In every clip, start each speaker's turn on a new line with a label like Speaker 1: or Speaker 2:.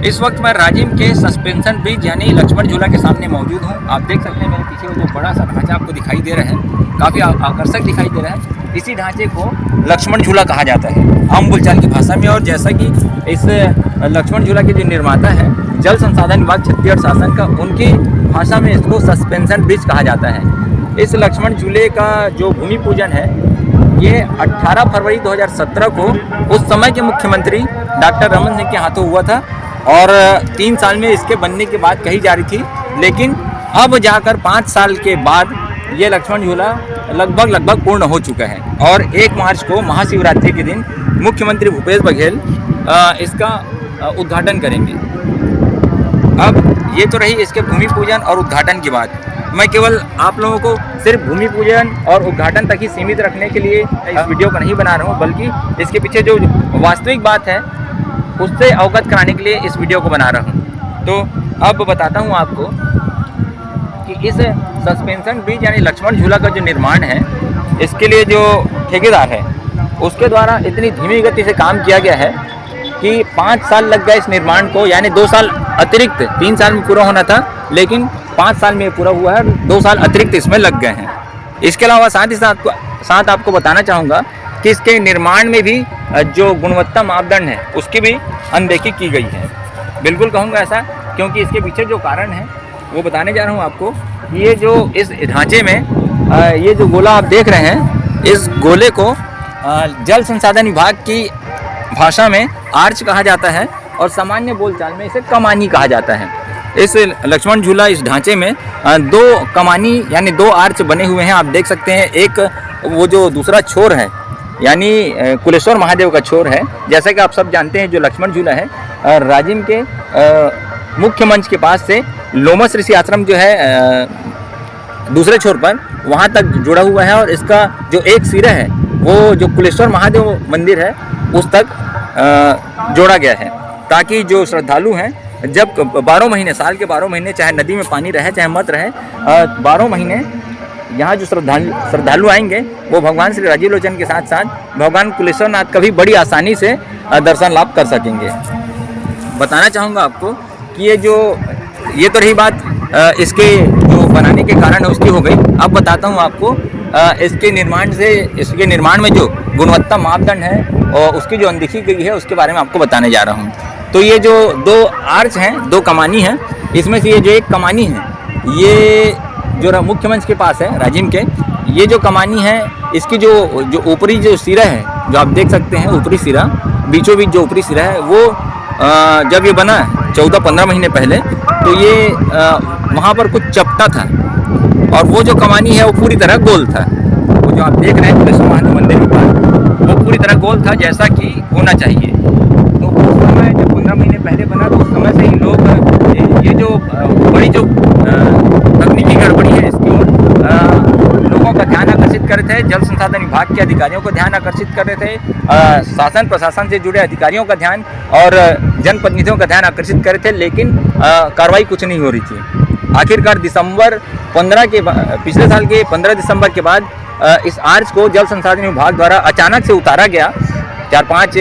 Speaker 1: इस वक्त मैं राजिम के सस्पेंशन ब्रिज यानी लक्ष्मण झूला के सामने मौजूद हूँ। आप देख सकते हैं मेरे पीछे वो जो बड़ा सा ढांचा आपको दिखाई दे रहा है, काफ़ी आकर्षक दिखाई दे रहा है। इसी ढांचे को लक्ष्मण झूला कहा जाता है आम बोलचाल की भाषा में। और जैसा कि इस लक्ष्मण झूला के जो निर्माता है जल संसाधन विभाग छत्तीसगढ़ शासन का, उनकी भाषा में इसको सस्पेंशन ब्रिज कहा जाता है। इस लक्ष्मण झूले का जो भूमि पूजन है ये 18 फरवरी 2017 को उस समय के मुख्यमंत्री डॉक्टर रमन सिंह के हाथों हुआ था और 3 साल में इसके बनने की बात कही जा रही थी। लेकिन अब जाकर 5 साल के बाद ये लक्ष्मण झूला लगभग पूर्ण हो चुका है और 1 मार्च को महाशिवरात्रि के दिन मुख्यमंत्री भूपेश बघेल इसका उद्घाटन करेंगे। अब ये तो रही इसके भूमि पूजन और उद्घाटन की बात। मैं केवल आप लोगों को सिर्फ भूमि पूजन और उद्घाटन तक ही सीमित रखने के लिए इस वीडियो को नहीं बना रहा हूँ, बल्कि इसके पीछे जो वास्तविक बात है उससे अवगत कराने के लिए इस वीडियो को बना रहा हूँ। तो अब बताता हूँ आपको कि इस सस्पेंशन ब्रिज यानी लक्ष्मण झूला का जो निर्माण है, इसके लिए जो ठेकेदार है उसके द्वारा इतनी धीमी गति से काम किया गया है कि 5 साल लग गए इस निर्माण को, यानी 2 साल अतिरिक्त। 3 साल में पूरा होना था लेकिन 5 साल में पूरा हुआ है, 2 साल अतिरिक्त इसमें लग गए हैं। इसके अलावा साथ ही साथ आपको बताना चाहूँगा कि इसके निर्माण में भी जो गुणवत्ता मापदंड है उसकी भी अनदेखी की गई है। बिल्कुल कहूँगा ऐसा, क्योंकि इसके पीछे जो कारण है वो बताने जा रहा हूँ आपको। ये जो इस ढांचे में ये जो गोला आप देख रहे हैं, इस गोले को जल संसाधन विभाग की भाषा में आर्च कहा जाता है और सामान्य बोलचाल में इसे कमानी कहा जाता है। इस लक्ष्मण झूला इस ढांचे में 2 कमानी यानी 2 आर्च बने हुए हैं। आप देख सकते हैं, एक वो जो दूसरा छोर है यानी कुलेश्वर महादेव का छोर है। जैसा कि आप सब जानते हैं, जो लक्ष्मण झूला है राजिम के मुख्य मंच के पास से लोमस ऋषि आश्रम जो है दूसरे छोर पर, वहाँ तक जुड़ा हुआ है और इसका जो एक सिरा है वो जो कुलेश्वर महादेव मंदिर है उस तक जोड़ा गया है, ताकि जो श्रद्धालु हैं जब 12 महीने, साल के 12 महीने, चाहे नदी में पानी रहे चाहे मत रहे, 12 महीने यहाँ जो श्रद्धालु आएंगे वो भगवान श्री राजीव लोचन के साथ साथ भगवान कुलेश्वर नाथ का भी बड़ी आसानी से दर्शन लाभ कर सकेंगे। बताना चाहूँगा आपको कि ये तो रही बात इसके जो बनाने के कारण है उसकी हो गई। अब बताता हूँ आपको इसके निर्माण में जो गुणवत्ता मापदंड है और उसकी जो अनदेखी गई है उसके बारे में आपको बताने जा रहा हूँ। तो ये जो 2 आर्च हैं, 2 कमानी हैं, इसमें से ये जो एक कमानी है ये जो मुख्य मंच के पास है राजिम के, ये जो कमानी है इसकी जो ऊपरी जो सिरा है, जो आप देख सकते हैं ऊपरी सिरा, बीचों बीच जो ऊपरी सिरा है वो जब ये बना 14-15 महीने पहले, तो ये वहाँ पर कुछ चपटा था और वो जो कमानी है वो पूरी तरह गोल था। वो जो आप देख रहे हैं कुलेश्वर महादेव मंदिर के पास, वो पूरी तरह गोल था जैसा कि होना चाहिए। तो उस समय जब 15 महीने पहले बना तो उस समय से ही लोग ये जो बड़ी जो तकनीकी गड़बड़ी है इसकी ओर लोगों का ध्यान आकर्षित कर रहे थे, जल संसाधन विभाग के अधिकारियों को ध्यान आकर्षित कर रहे थे, शासन प्रशासन से जुड़े अधिकारियों का ध्यान और जनप्रतिनिधियों का ध्यान आकर्षित कर रहे थे, लेकिन कार्रवाई कुछ नहीं हो रही थी। आखिरकार पिछले साल के 15 दिसंबर के बाद इस आर्च को जल संसाधन विभाग द्वारा अचानक से उतारा गया। 4-5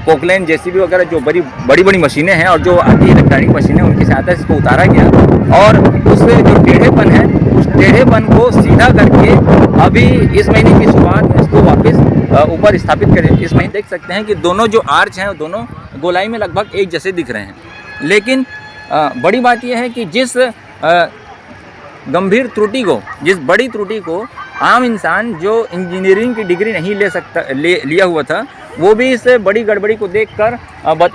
Speaker 1: पोकलेन जेसीबी वगैरह जो बड़ी मशीनें हैं और जो आती इलेक्ट्रॉनिक मशीनें, उनकी सहायता से इसको उतारा गया और उस जो टेढ़ेपन है उस टेढ़ेपन को सीधा करके अभी इस महीने की शुरुआत में इसको वापस ऊपर स्थापित करें। इस महीने देख सकते हैं कि दोनों जो आर्च हैं दोनों गोलाई में लगभग एक जैसे दिख रहे हैं। लेकिन बड़ी बात यह है कि जिस गंभीर त्रुटि को, जिस बड़ी त्रुटि को आम इंसान जो इंजीनियरिंग की डिग्री नहीं लिया हुआ था, वो भी इस बड़ी गड़बड़ी को देखकर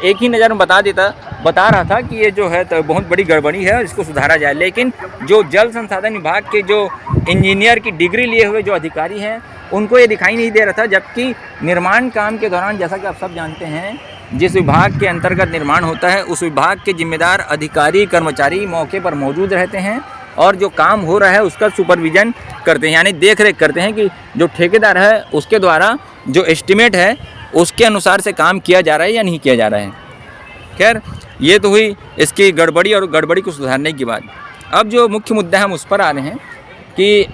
Speaker 1: एक ही नज़र में बता रहा था कि ये जो है तो बहुत बड़ी गड़बड़ी है, इसको सुधारा जाए। लेकिन जो जल संसाधन विभाग के जो इंजीनियर की डिग्री लिए हुए जो अधिकारी हैं उनको ये दिखाई नहीं दे रहा था, जबकि निर्माण काम के दौरान, जैसा कि आप सब जानते हैं, जिस विभाग के अंतर्गत निर्माण होता है उस विभाग के जिम्मेदार अधिकारी कर्मचारी मौके पर मौजूद रहते हैं और जो काम हो रहा है उसका सुपरविजन करते हैं, यानी देख रेख करते हैं कि जो ठेकेदार है उसके द्वारा जो एस्टिमेट है उसके अनुसार से काम किया जा रहा है या नहीं किया जा रहा है। खैर, ये तो हुई इसकी गड़बड़ी और गड़बड़ी को सुधारने की बात। अब जो मुख्य मुद्दा हम उस पर आ रहे हैं कि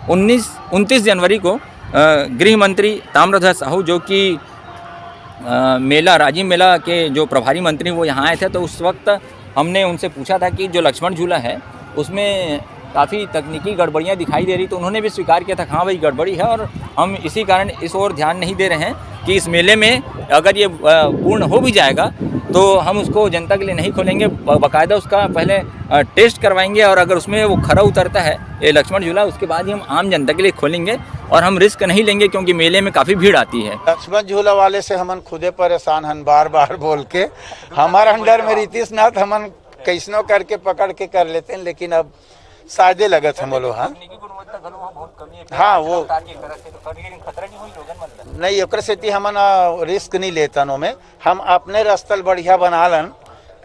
Speaker 1: 29 जनवरी को गृह मंत्री ताम्रध्वज साहू, जो कि मेला राजीव मेला के जो प्रभारी मंत्री वो यहाँ आए थे, तो उस वक्त हमने उनसे पूछा था कि जो लक्ष्मण झूला है उसमें काफ़ी तकनीकी गड़बड़ियाँ दिखाई दे रही, तो उन्होंने भी स्वीकार किया था हाँ भाई गड़बड़ी है, और हम इसी कारण इस ओर ध्यान नहीं दे रहे हैं कि इस मेले में अगर ये पूर्ण हो भी जाएगा तो हम उसको जनता के लिए नहीं खोलेंगे, बाकायदा उसका पहले टेस्ट करवाएंगे, और अगर उसमें वो खरा उतरता है ये लक्ष्मण झूला, उसके बाद ही हम आम जनता के लिए खोलेंगे, और हम रिस्क नहीं लेंगे क्योंकि मेले में काफ़ी भीड़ आती है।
Speaker 2: लक्ष्मण झूला वाले से हमन खुदे परेशान हन, बार बार बोल के हमारे अंडर में रीतिश नाथ हमन कैसनो करके पकड़ के कर लेते हैं, लेकिन अब सादे लगत हम लोग। हाँ वो नहीं ओकर से हमन रिस्क नहीं लेतन, में हम अपने रस्तल बढ़िया बना लन,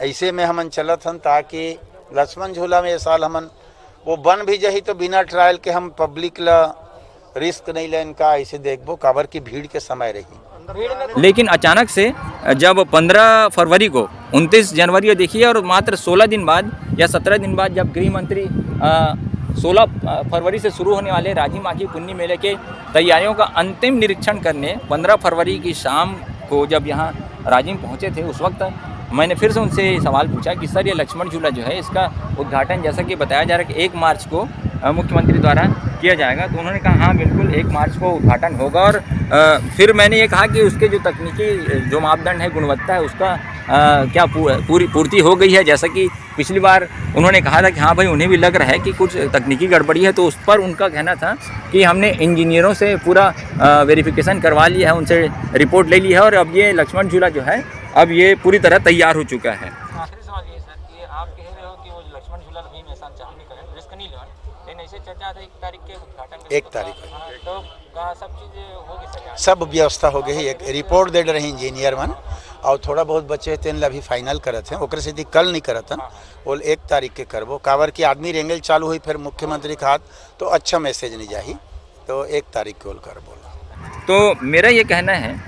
Speaker 2: ऐसे में हमन चलत हन ताकि लक्ष्मण झूला में ये साल हमन वो बन भी जाही तो बिना ट्रायल के हम पब्लिक ला रिस्क नहीं लेन का ऐसे देखबो, काबर की भीड़ के समय रही।
Speaker 1: लेकिन अचानक से जब 15 फरवरी को 29 जनवरी को देखिए, और मात्र 16 दिन बाद या 17 दिन बाद जब गृह मंत्री 16 फरवरी से शुरू होने वाले राजीव माघी पुन्नी मेले के तैयारियों का अंतिम निरीक्षण करने 15 फरवरी की शाम को जब यहाँ राजीव पहुँचे थे, उस वक्त मैंने फिर से उनसे सवाल पूछा कि सर ये लक्ष्मण झूला जो है इसका उद्घाटन जैसा कि बताया जा रहा है कि 1 मार्च को मुख्यमंत्री द्वारा किया जाएगा, तो उन्होंने कहा हाँ बिल्कुल 1 मार्च को उद्घाटन होगा। और फिर मैंने ये कहा कि उसके जो तकनीकी जो मापदंड है, गुणवत्ता है, उसका क्या पूरी पूर्ति हो गई है, जैसा कि पिछली बार उन्होंने कहा था कि हाँ भाई उन्हें भी लग रहा है कि कुछ तकनीकी गड़बड़ी है, तो उस पर उनका कहना था कि हमने इंजीनियरों से पूरा वेरिफिकेशन करवा लिया है, उनसे रिपोर्ट ले ली है, और अब ये लक्ष्मण झूला जो है अब ये पूरी तरह तैयार हो चुका है।
Speaker 3: आखिरी सवाल ये सर कि आप कह रहे हो कि वो लक्ष्मण झूला अभी में चाह नहीं करें, रिस्क नहीं लें, लेकिन ऐसे चर्चा था 1 तारीख के उद्घाटन
Speaker 2: 1 तारीख
Speaker 3: तो कहा सब चीज़ होगी सर,
Speaker 2: सब व्यवस्था हो गई। एक रिपोर्ट दे रहे इंजीनियर मन, और थोड़ा बहुत बचे तेन अभी फाइनल करत हैं, ओकर से कल नहीं करत हैं, वो 1 तारीख के करबो, काबर की आदमी रेंगल चालू हुई फिर मुख्यमंत्री का हाथ तो अच्छा मैसेज नहीं जाही, तो 1 तारीख को कर बोला।
Speaker 1: तो मेरा ये कहना है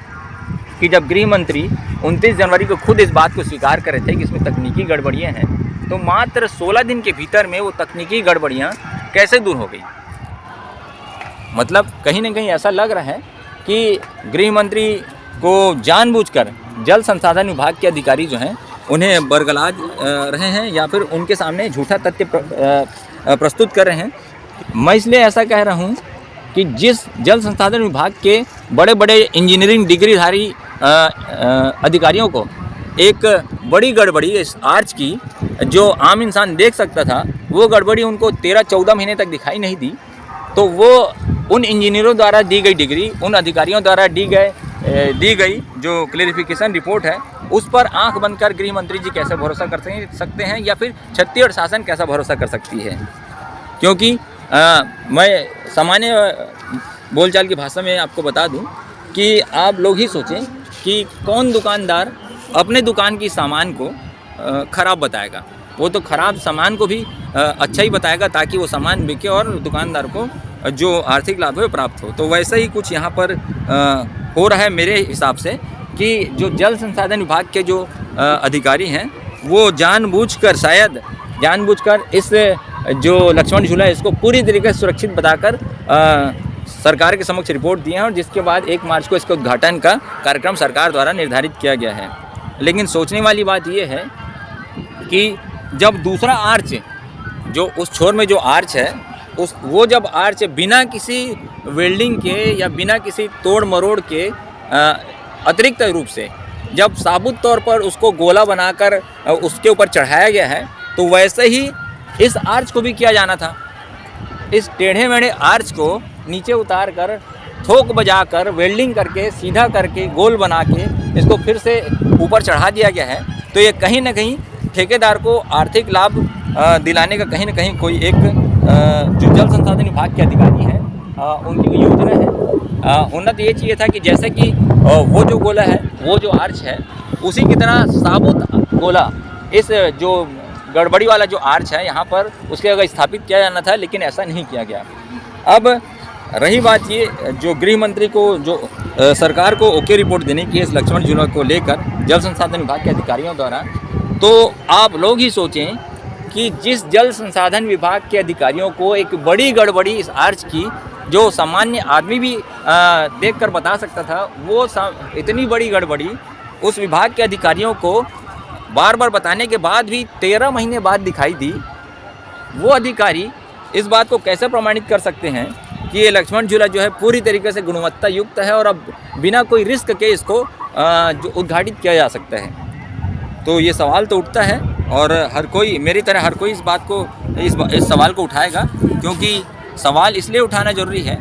Speaker 1: कि जब गृह मंत्री 29 जनवरी को खुद इस बात को स्वीकार कर रहे थे कि इसमें तकनीकी गड़बड़ियाँ हैं, तो मात्र 16 दिन के भीतर में वो तकनीकी गड़बड़ियाँ कैसे दूर हो गई। मतलब कहीं ना कहीं ऐसा लग रहा है कि गृह मंत्री को जानबूझकर जल संसाधन विभाग के अधिकारी जो हैं उन्हें बरगलाज रहे हैं, या फिर उनके सामने झूठा तथ्य प्रस्तुत कर रहे हैं। मैं इसलिए ऐसा कह रहा हूँ कि जिस जल संसाधन विभाग के बड़े बड़े इंजीनियरिंग डिग्रीधारी अधिकारियों को एक बड़ी गड़बड़ी इस आर्च की जो आम इंसान देख सकता था, वो गड़बड़ी उनको 13-14 महीने तक दिखाई नहीं दी, तो वो उन इंजीनियरों द्वारा दी गई डिग्री, उन अधिकारियों द्वारा दी गई जो क्लैरिफिकेशन रिपोर्ट है, उस पर आंख बंद कर गृह मंत्री जी कैसे भरोसा कर सकते हैं, या फिर छत्तीसगढ़ शासन कैसा भरोसा कर सकती है। क्योंकि मैं सामान्य बोलचाल की भाषा में आपको बता दूं कि आप लोग ही सोचें कि कौन दुकानदार अपने दुकान की सामान को ख़राब बताएगा। वो तो ख़राब सामान को भी अच्छा ही बताएगा ताकि वो सामान बिके और दुकानदार को जो आर्थिक लाभ है प्राप्त हो। तो वैसा ही कुछ यहाँ पर हो रहा है मेरे हिसाब से कि जो जल संसाधन विभाग के जो अधिकारी हैं वो जानबूझकर इस जो लक्ष्मण झूला है इसको पूरी तरीके से सुरक्षित बताकर सरकार के समक्ष रिपोर्ट दिए हैं, और जिसके बाद 1 मार्च को इसके उद्घाटन का कार्यक्रम सरकार द्वारा निर्धारित किया गया है। लेकिन सोचने वाली बात यह है कि जब दूसरा आर्च जो उस छोर में जो आर्च है वो जब आर्च बिना किसी वेल्डिंग के या बिना किसी तोड़ मरोड़ के अतिरिक्त रूप से जब साबुत तौर पर उसको गोला बनाकर उसके ऊपर चढ़ाया गया है, तो वैसे ही इस आर्च को भी किया जाना था। इस टेढ़े मेढ़े आर्च को नीचे उतार कर थोक बजाकर वेल्डिंग करके सीधा करके गोल बना के इसको फिर से ऊपर चढ़ा दिया गया है। तो ये कहीं ना कहीं ठेकेदार को आर्थिक लाभ दिलाने का कहीं ना कहीं कोई एक जो जल संसाधन विभाग के अधिकारी हैं उनकी योजना है। होना तो ये चाहिए था कि जैसे कि वो जो गोला है, वो जो आर्च है, उसी की तरह साबुत गोला इस जो गड़बड़ी वाला जो आर्च है यहाँ पर उसके अगर स्थापित किया जाना था, लेकिन ऐसा नहीं किया गया। अब रही बात ये जो गृह मंत्री को जो सरकार को ओके रिपोर्ट देने की है इस लक्ष्मण झूला को लेकर जल संसाधन विभाग के अधिकारियों द्वारा, तो आप लोग ही सोचें कि जिस जल संसाधन विभाग के अधिकारियों को एक बड़ी गड़बड़ी इस आर्च की जो सामान्य आदमी भी देखकर बता सकता था, वो इतनी बड़ी गड़बड़ी उस विभाग के अधिकारियों को बार बार बताने के बाद भी 13 महीने बाद दिखाई दी। वो अधिकारी इस बात को कैसे प्रमाणित कर सकते हैं कि ये लक्ष्मण झूला जो है पूरी तरीके से गुणवत्ता युक्त है और अब बिना कोई रिस्क के इसको जो उद्घाटित किया जा सकता है? तो ये सवाल तो उठता है और हर कोई, मेरी तरह हर कोई इस बात को इस सवाल को उठाएगा, क्योंकि सवाल इसलिए उठाना ज़रूरी है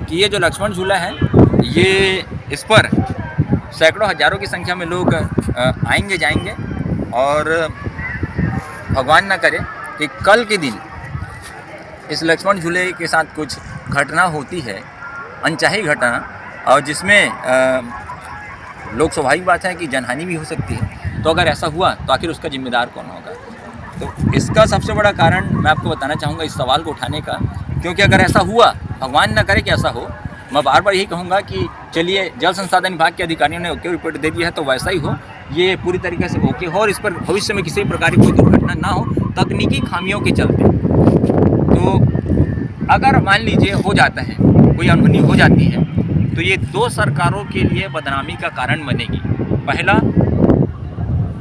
Speaker 1: कि ये जो लक्ष्मण झूला है, ये इस पर सैकड़ों हज़ारों की संख्या में लोग आएंगे जाएंगे, और भगवान ना करे कि कल के दिन इस लक्ष्मण झूले के साथ कुछ घटना होती है, अनचाही घटना, और जिसमें लोग, स्वाभाविक बात है कि जनहानि भी हो सकती है। तो अगर ऐसा हुआ तो आखिर उसका जिम्मेदार कौन होगा? तो इसका सबसे बड़ा कारण मैं आपको बताना चाहूँगा इस सवाल को उठाने का, क्योंकि अगर ऐसा हुआ, भगवान ना करे कि ऐसा हो, मैं बार बार यही कहूँगा कि चलिए जल संसाधन विभाग के अधिकारियों ने ओके रिपोर्ट दे दी है तो वैसा ही हो, ये पूरी तरीके से ओके हो और इस पर भविष्य में किसी प्रकार की कोई दुर्घटना ना हो तकनीकी खामियों के चलते। तो अगर मान लीजिए हो जाता है, कोई अनहोनी हो जाती है, तो ये दो सरकारों के लिए बदनामी का कारण बनेगी। पहला,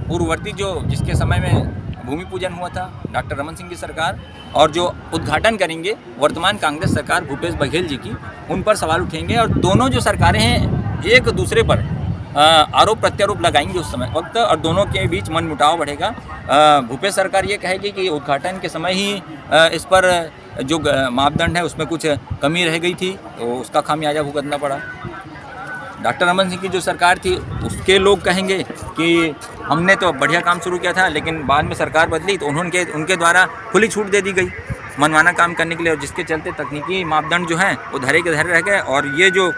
Speaker 1: पूर्ववर्ती जिसके समय में भूमि पूजन हुआ था, डॉक्टर रमन सिंह की सरकार, और जो उद्घाटन करेंगे वर्तमान कांग्रेस सरकार भूपेश बघेल जी की, उन पर सवाल उठेंगे और दोनों जो सरकारें हैं एक दूसरे पर आरोप प्रत्यारोप लगाएंगे उस समय वक्त, और दोनों के बीच मनमुटाव बढ़ेगा। भूपेश सरकार ये कहेगी कि उद्घाटन के समय ही इस पर जो मापदंड है उसमें कुछ कमी रह गई थी, तो उसका खामियाजा भुगतना पड़ा। डॉक्टर रमन सिंह की जो सरकार थी उसके लोग कहेंगे कि हमने तो बढ़िया काम शुरू किया था, लेकिन बाद में सरकार बदली तो उनके द्वारा खुली छूट दे दी गई मनमाना काम करने के लिए, और जिसके चलते तकनीकी मापदंड जो हैं वो धरे के धरे रह गए और ये जो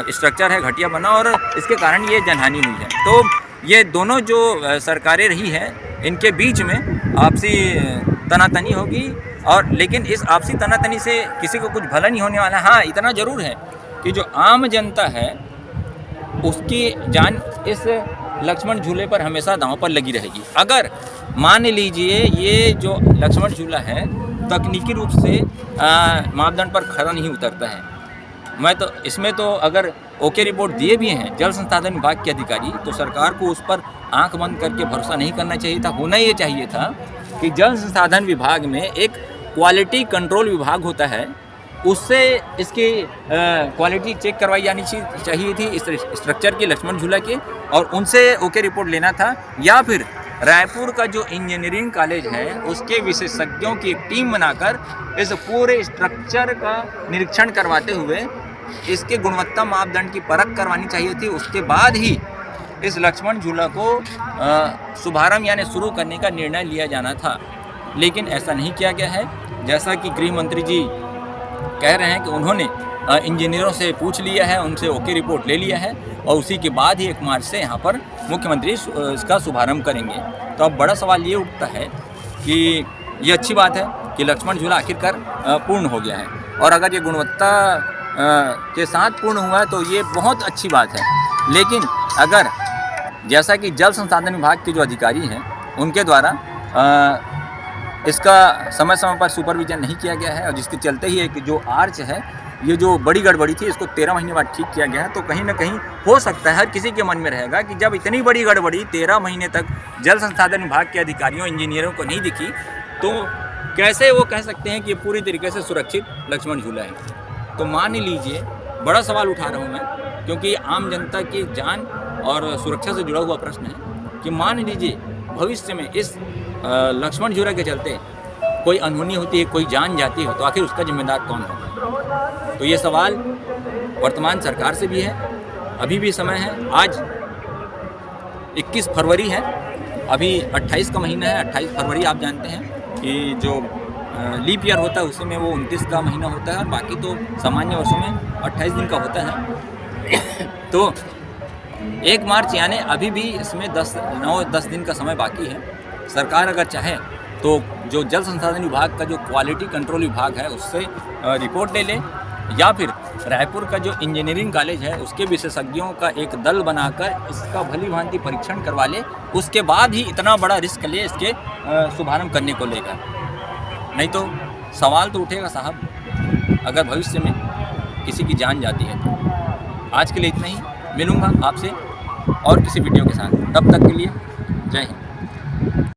Speaker 1: स्ट्रक्चर है घटिया बना और इसके कारण ये जनहानि हुई है। तो ये दोनों जो सरकारें रही हैं इनके बीच में आपसी तनातनी होगी, और लेकिन इस आपसी तनातनी से किसी को कुछ भला नहीं होने वाला। हाँ, इतना ज़रूर है कि जो आम जनता है उसकी जान इस लक्ष्मण झूले पर हमेशा दांव पर लगी रहेगी। अगर मान लीजिए ये जो लक्ष्मण झूला है तकनीकी रूप से मापदंड पर खरा नहीं उतरता है, मैं तो इसमें तो अगर ओके रिपोर्ट दिए भी हैं जल संसाधन विभाग के अधिकारी, तो सरकार को उस पर आंख बंद करके भरोसा नहीं करना चाहिए था। होना ये चाहिए था कि जल संसाधन विभाग में एक क्वालिटी कंट्रोल विभाग होता है, उससे इसकी क्वालिटी चेक करवाई जानी चाहिए थी इस स्ट्रक्चर की, लक्ष्मण झूला की, और उनसे ओके रिपोर्ट लेना था। या फिर रायपुर का जो इंजीनियरिंग कॉलेज है उसके विशेषज्ञों की एक टीम बनाकर इस पूरे स्ट्रक्चर का निरीक्षण करवाते हुए इसके गुणवत्ता मापदंड की परख करवानी चाहिए थी। उसके बाद ही इस लक्ष्मण झूला को शुभारंभ यानी शुरू करने का निर्णय लिया जाना था, लेकिन ऐसा नहीं किया गया है। जैसा कि गृह मंत्री जी कह रहे हैं कि उन्होंने इंजीनियरों से पूछ लिया है, उनसे ओके रिपोर्ट ले लिया है, और उसी के बाद ही 1 मार्च से यहाँ पर मुख्यमंत्री इसका शुभारंभ करेंगे। तो अब बड़ा सवाल ये उठता है कि ये अच्छी बात है कि लक्ष्मण झूला आखिरकार पूर्ण हो गया है, और अगर ये गुणवत्ता के साथ पूर्ण हुआ है तो ये बहुत अच्छी बात है। लेकिन अगर जैसा कि जल संसाधन विभाग के जो अधिकारी हैं उनके द्वारा इसका समय समय पर सुपरविजन नहीं किया गया है, और जिसके चलते ही एक जो आर्च है, ये जो बड़ी गड़बड़ी थी, इसको 13 महीने बाद ठीक किया गया है, तो कहीं ना कहीं हो सकता है हर किसी के मन में रहेगा कि जब इतनी बड़ी गड़बड़ी 13 महीने तक जल संसाधन विभाग के अधिकारियों इंजीनियरों को नहीं दिखी, तो कैसे वो कह सकते हैं कि ये पूरी तरीके से सुरक्षित लक्ष्मण झूला है? तो मान लीजिए, बड़ा सवाल उठा रहा हूँ मैं, क्योंकि आम जनता की जान और सुरक्षा से जुड़ा हुआ प्रश्न है कि मान लीजिए भविष्य में इस लक्ष्मण झूला के चलते कोई अनहोनी होती है, कोई जान जाती है, तो आखिर उसका जिम्मेदार कौन होगा? तो ये सवाल वर्तमान सरकार से भी है, अभी भी समय है। आज 21 फरवरी है, अभी 28 का महीना है। 28 फरवरी आप जानते हैं कि जो लीप ईयर होता है उसमें वो 29 का महीना होता है, और बाकी तो सामान्य वर्षों में 28 दिन का होता है। तो 1 मार्च यानी अभी भी इसमें 9-10 दिन का समय बाकी है। सरकार अगर चाहे तो जो जल संसाधन विभाग का जो क्वालिटी कंट्रोल विभाग है उससे रिपोर्ट ले ले, या फिर रायपुर का जो इंजीनियरिंग कॉलेज है उसके विशेषज्ञों का एक दल बनाकर इसका भली भांति परीक्षण करवा ले, उसके बाद ही इतना बड़ा रिस्क ले इसके शुभारंभ करने को लेकर। नहीं तो सवाल तो उठेगा साहब, अगर भविष्य में किसी की जान जाती है। तो आज के लिए इतना ही, मिलूँगा आपसे और किसी वीडियो के साथ, तब तक के लिए जय हिंद।